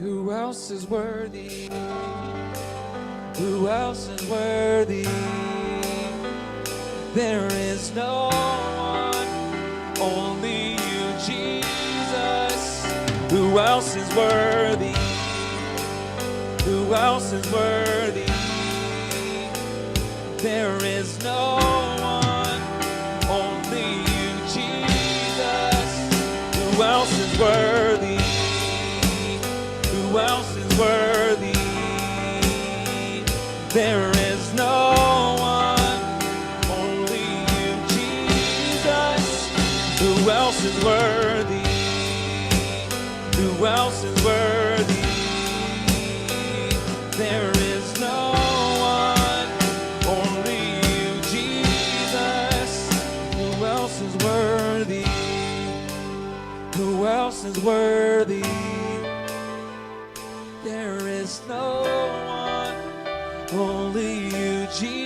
Who else is worthy? Who else is worthy? There is no one, only you, Jesus. Who else is worthy? Who else is worthy? There is no one, only you, Jesus. Who else is worthy? Who else is worthy? There is no one, only you, Jesus. Who else is worthy? Who else is worthy? There is no one, only you, Jesus. Who else is worthy? Who else is worthy? There is no one, only you, Jesus.